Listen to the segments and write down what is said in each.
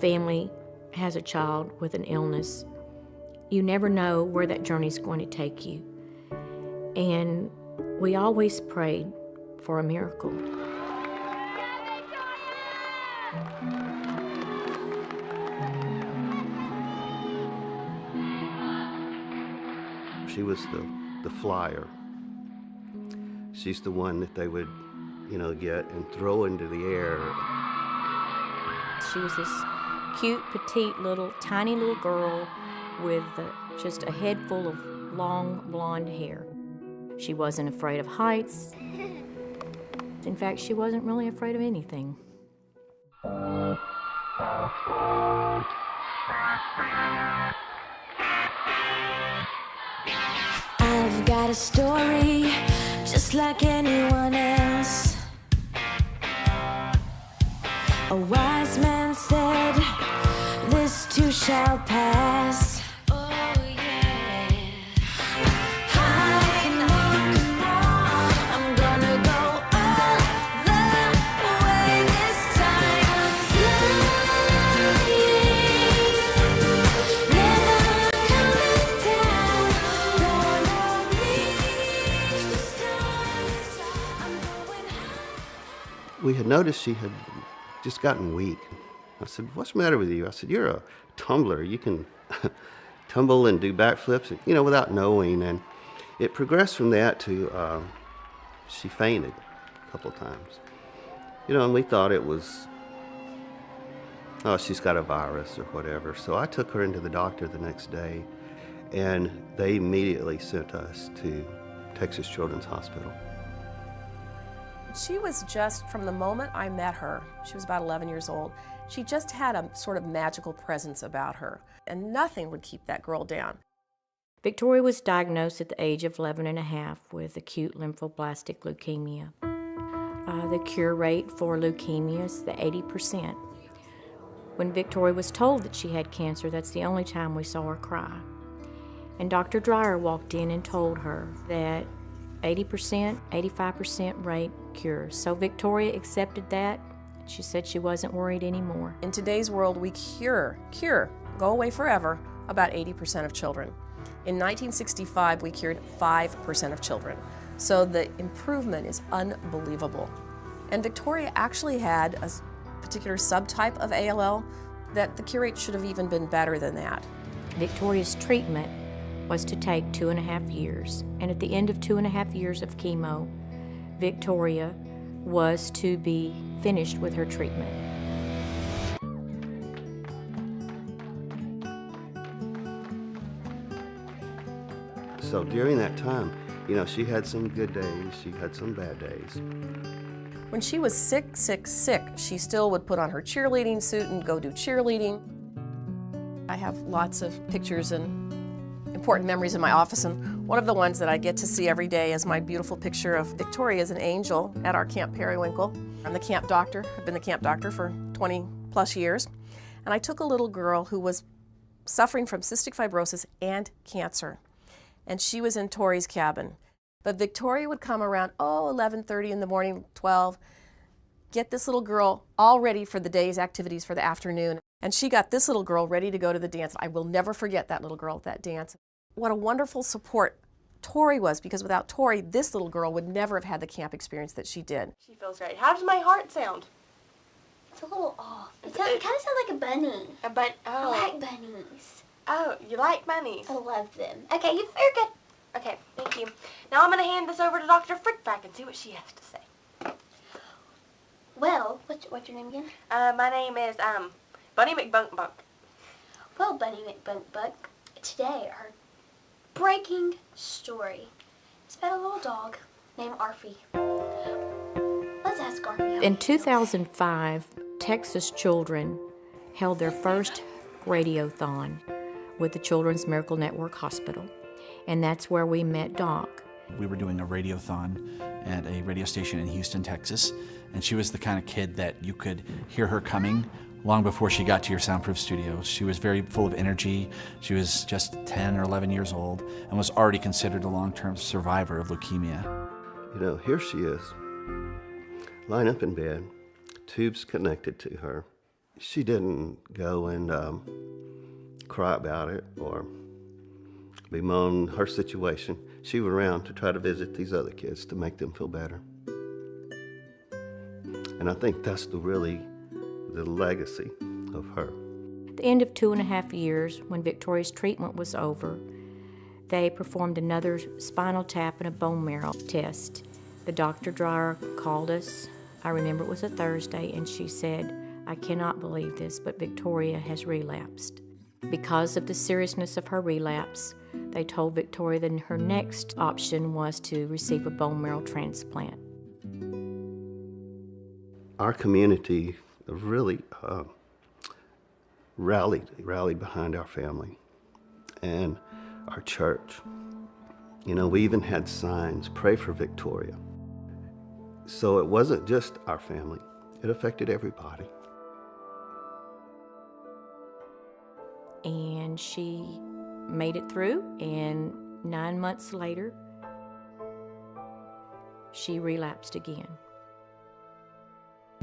family has a child with an illness, you never know where that journey's going to take you. And we always prayed for a miracle. She was the flyer. She's the one that they would, get and throw into the air. She was this cute, petite, tiny little girl with just a head full of long, blonde hair. She wasn't afraid of heights. In fact, she wasn't really afraid of anything. I've got a story just like anyone else. A wise man said, this too shall pass. Oh yeah. I can walk along. I'm gonna go all the way this time. Flying, never coming down. Gonna reach the stars. I'm going high. We had noticed she had just gotten weak. I said, what's the matter with you? I said, you're a tumbler. You can tumble and do backflips, without knowing. And it progressed from that to she fainted a couple of times. And we thought it was, she's got a virus or whatever. So I took her into the doctor the next day, and they immediately sent us to Texas Children's Hospital. She was just, from the moment I met her, she was about 11 years old, she just had a sort of magical presence about her, and nothing would keep that girl down. Victoria was diagnosed at the age of 11 and a half with acute lymphoblastic leukemia. The cure rate for leukemia is the 80%. When Victoria was told that she had cancer, that's the only time we saw her cry. And Dr. Dreyer walked in and told her that 80%, 85% rate cure. So Victoria accepted that. She said she wasn't worried anymore. In today's world, we cure, go away forever, about 80% of children. In 1965, we cured 5% of children. So the improvement is unbelievable. And Victoria actually had a particular subtype of ALL that the cure rate should have even been better than that. Victoria's treatment was to take 2.5 years. And at the end of 2.5 years of chemo, Victoria was to be finished with her treatment. So during that time, she had some good days, she had some bad days. When she was sick, she still would put on her cheerleading suit and go do cheerleading. I have lots of pictures and important memories in my office, and one of the ones that I get to see every day is my beautiful picture of Victoria as an angel at our Camp Periwinkle. I'm the camp doctor. I've been the camp doctor for 20 plus years, and I took a little girl who was suffering from cystic fibrosis and cancer, and she was in Tori's cabin. But Victoria would come around 11:30 in the morning, 12, get this little girl all ready for the day's activities for the afternoon. And she got this little girl ready to go to the dance. I will never forget that little girl at that dance. What a wonderful support Tori was, because without Tori, this little girl would never have had the camp experience that she did. She feels great. How does my heart sound? It's a little off. It kind of sounds like a bunny. I like bunnies. Oh, you like bunnies? I love them. Okay, you're good. Okay, thank you. Now I'm going to hand this over to Dr. Frickback and see what she has to say. Well, what's your name again? My name is, Bunny McBunkbunk. Well, Bunny McBunkbunk, today our breaking story is about a little dog named Arfie. Let's ask Arfie. In 2005, Texas Children held their first radiothon with the Children's Miracle Network Hospital, and that's where we met Doc. We were doing a radiothon at a radio station in Houston, Texas, and she was the kind of kid that you could hear her coming long before she got to your soundproof studio. She was very full of energy. She was just 10 or 11 years old and was already considered a long-term survivor of leukemia. Here she is, lying up in bed, tubes connected to her. She didn't go and cry about it or bemoan her situation. She went around to try to visit these other kids to make them feel better. And I think that's the legacy of her. At the end of 2.5 years, when Victoria's treatment was over, they performed another spinal tap and a bone marrow test. The Dr. Dreyer called us. I remember it was a Thursday, and she said, "I cannot believe this, but Victoria has relapsed." Because of the seriousness of her relapse, they told Victoria that her next option was to receive a bone marrow transplant. Our community really rallied behind our family and our church. You know, we even had signs, "Pray for Victoria." So it wasn't just our family, it affected everybody. And she made it through, and 9 months later, she relapsed again.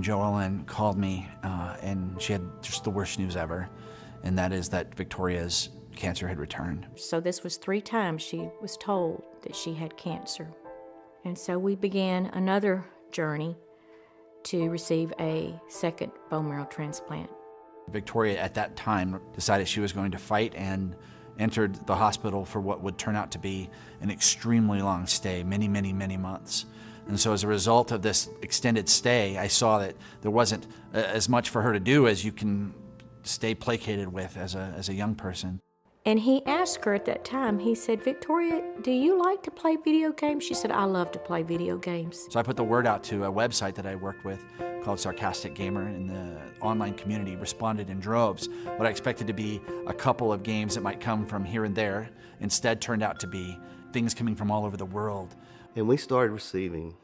Joellen called me, and she had just the worst news ever, and that is that Victoria's cancer had returned. So this was 3 times she was told that she had cancer. And so we began another journey to receive a second bone marrow transplant. Victoria at that time decided she was going to fight and entered the hospital for what would turn out to be an extremely long stay, many, many, many months. And so as a result of this extended stay, I saw that there wasn't as much for her to do as you can stay placated with as a young person. And he asked her at that time, he said, "Victoria, do you like to play video games?" She said, "I love to play video games." So I put the word out to a website that I worked with called Sarcastic Gamer, and the online community responded in droves. What I expected to be a couple of games that might come from here and there instead turned out to be things coming from all over the world. And we started receiving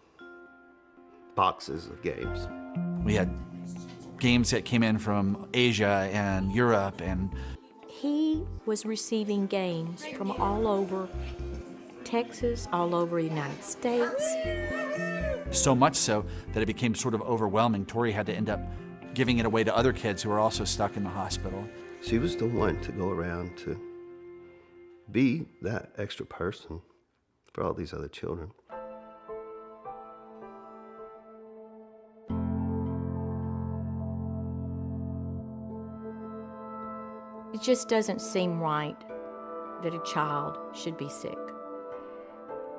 boxes of games. We had games that came in from Asia and Europe, and He was receiving games from all over Texas, all over the United States. so much so that it became sort of overwhelming. Tori had to end up giving it away to other kids who were also stuck in the hospital. She was the one to go around to be that extra person for all these other children. It just doesn't seem right that a child should be sick.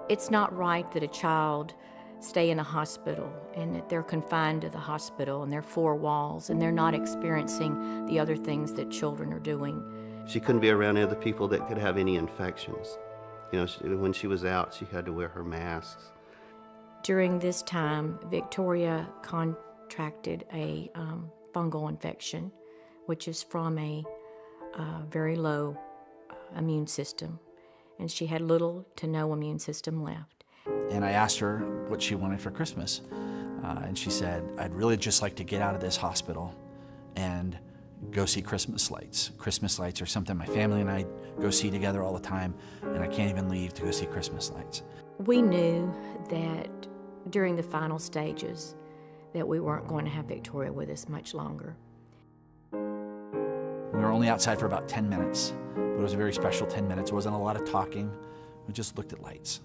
It's not right that a child stay in a hospital and that they're confined to the hospital and their 4 walls and they're not experiencing the other things that children are doing. She couldn't be around other people that could have any infections. You know, when she was out, she had to wear her masks. During this time, Victoria contracted a fungal infection, which is from a very low immune system, and she had little to no immune system left. And I asked her what she wanted for Christmas, and she said, "I'd really just like to get out of this hospital and go see Christmas lights. Christmas lights are something my family and I go see together all the time, and I can't even leave to go see Christmas lights." We knew that during the final stages that we weren't going to have Victoria with us much longer. We were only outside for about 10 minutes, but it was a very special 10 minutes. It wasn't a lot of talking. We just looked at lights.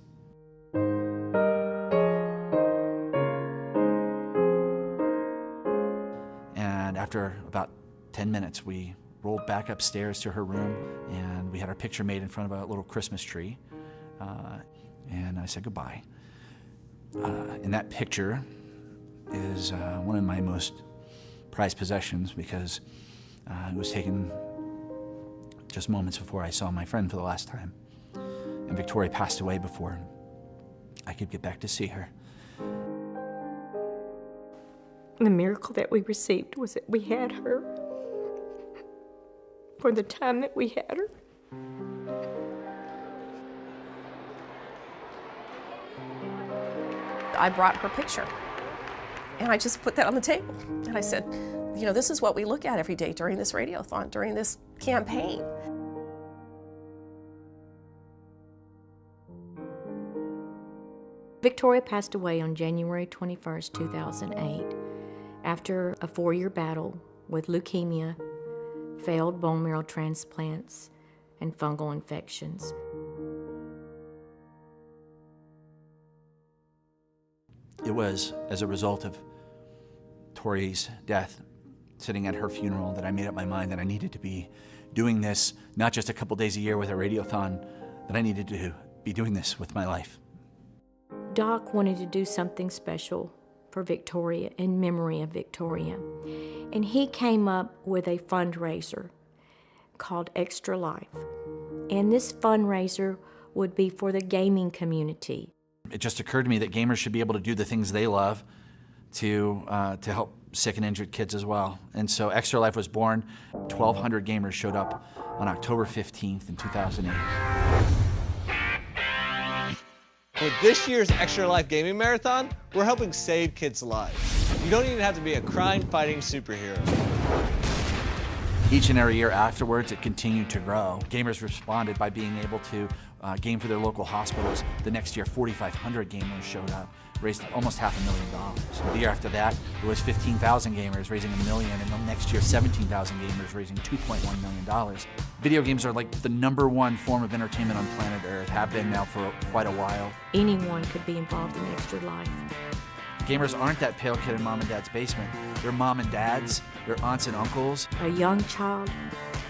And after about 10 minutes, we rolled back upstairs to her room, and we had our picture made in front of a little Christmas tree. And I said goodbye. And that picture is one of my most prized possessions because it was taken just moments before I saw my friend for the last time. And Victoria passed away before I could get back to see her. The miracle that we received was that we had her for the time that we had her. I brought her picture, and I just put that on the table. And I said, you know, this is what we look at every day during this radiothon, during this campaign. Victoria passed away on January 21st, 2008, after a 4-year battle with leukemia, failed bone marrow transplants, and fungal infections. It was as a result of Tori's death, sitting at her funeral, that I made up my mind that I needed to be doing this, not just a couple days a year with a radiothon, that I needed to be doing this with my life. Doc wanted to do something special for Victoria, in memory of Victoria. And he came up with a fundraiser called Extra Life. And this fundraiser would be for the gaming community. It just occurred to me that gamers should be able to do the things they love to help sick and injured kids as well. And so Extra Life was born. 1,200 gamers showed up on October 15th in 2008. With this year's Extra Life Gaming Marathon, we're helping save kids' lives. You don't even have to be a crime-fighting superhero. Each and every year afterwards, it continued to grow. Gamers responded by being able to game for their local hospitals. The next year, 4,500 gamers showed up, raised almost $500,000. The year after that, it was 15,000 gamers raising $1 million, and the next year, 17,000 gamers raising $2.1 million. Video games are like the #1 form of entertainment on planet Earth, have been now for quite a while. Anyone could be involved in Extra Life. Gamers aren't that pale kid in mom and dad's basement. They're mom and dads, they're aunts and uncles. A young child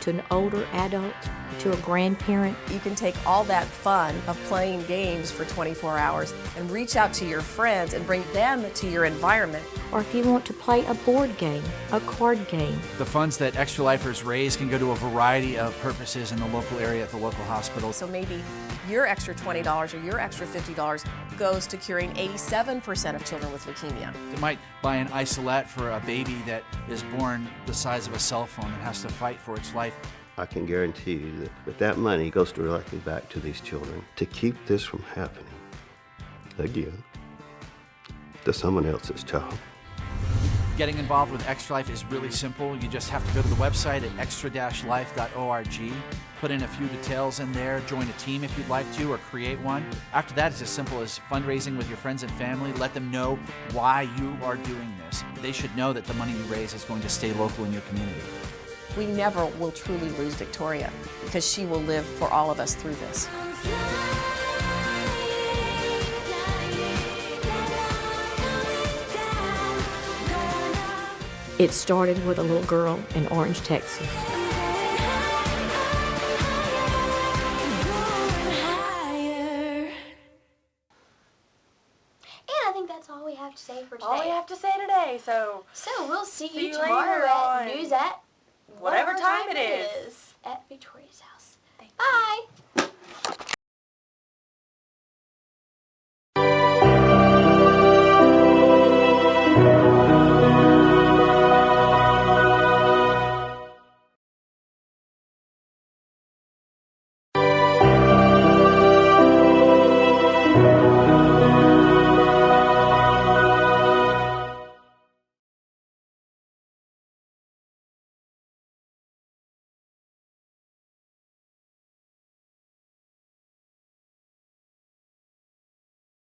to an older adult to a grandparent. You can take all that fun of playing games for 24 hours and reach out to your friends and bring them to your environment. Or if you want to play a board game, a card game. The funds that Extra Lifers raise can go to a variety of purposes in the local area at the local hospital. So maybe your extra $20 or your extra $50 goes to curing 87% of children with leukemia. They might buy an isolette for a baby that is born the size of a cell phone and has to fight for its life. I can guarantee you that that money goes directly back to these children to keep this from happening again to someone else's child. Getting involved with Extra Life is really simple. You just have to go to the website at extra-life.org, put in a few details in there, join a team if you'd like to, or create one. After that, it's as simple as fundraising with your friends and family. Let them know why you are doing this. They should know that the money you raise is going to stay local in your community. We never will truly lose Victoria because she will live for all of us through this. It started with a little girl in Orange, Texas. And I think that's all we have to say for today. All we have to say today, so So we'll see See you you tomorrow later at on news at whatever time it is. at Victoria's house. Bye.